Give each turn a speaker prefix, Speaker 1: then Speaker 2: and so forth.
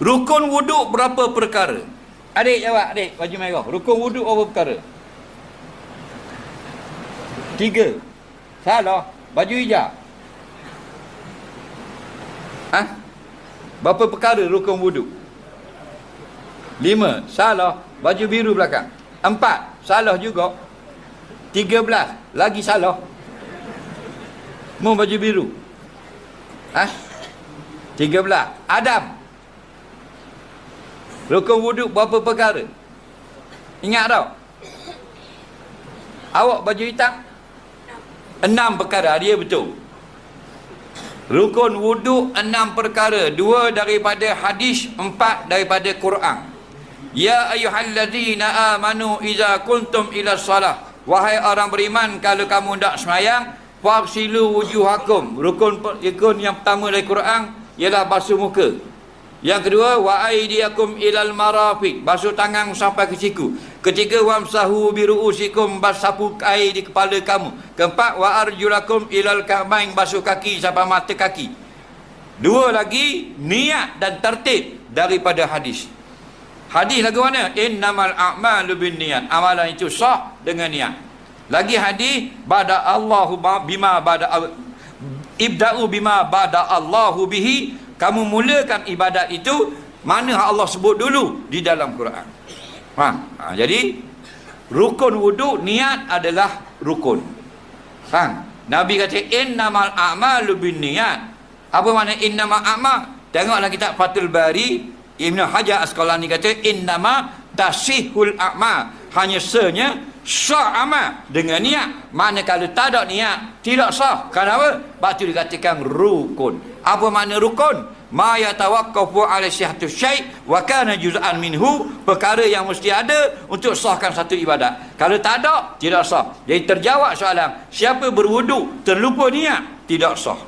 Speaker 1: Rukun wuduk berapa perkara? Adik jawab, adik baju merah. Rukun wuduk berapa perkara? 3. Salah. Baju hijau. Berapa perkara rukun wuduk? 5. Salah. Baju biru belakang. 4. Salah juga. 13. Lagi salah. Mu baju biru. 13. Adam. Rukun wuduk berapa perkara? Ingat tak? Awak baju hitam? 6 perkara. Dia betul. Rukun wuduk 6 perkara. 2 daripada hadis, 4 daripada Quran. Ya ayyuhallazina amanu iza kuntum ila salah. Wahai orang beriman, kalau kamu hendak semayang, fagsilu wujuhakum. Rukun yang pertama dari Quran ialah basuh muka. Yang kedua, wa aydiyakum ilal marafiq, basuh tangan sampai ke siku. Ketiga, wamsahu biruusikum, sapu air di kepala kamu. Keempat, wa arjulakum ilal ka'bain, basuh kaki sampai mata kaki. 2 lagi, niat dan tertib daripada hadis. Hadis lagu mana? Innamal a'malu binniyat. Amalan itu sah dengan niat. Lagi hadis, bada Allahu bima bada ibda'u bima bada Allahu bihi. Kamu mulakan ibadat itu mana Allah sebut dulu di dalam Quran. Jadi rukun wuduk, niat adalah rukun. Nabi kata innamal a'malu binniyat. Apa makna innamal a'mal? Tengoklah kitab Fathul Bari, Ibn Hajar Asqalani kata innama tasihul a'mal. Hanya sah amal dengan niat. Mana kalau tak ada niat, tidak sah. Kenapa? Sebab itu dikatakan rukun. Apa makna rukun? Ma yatawaqqafu ala sihhati syai' wa kana juz'an minhu. Perkara yang mesti ada untuk sahkan satu ibadat. Kalau tak ada, tidak sah. Jadi terjawab soalan, siapa berwuduk terlupa niat, tidak sah.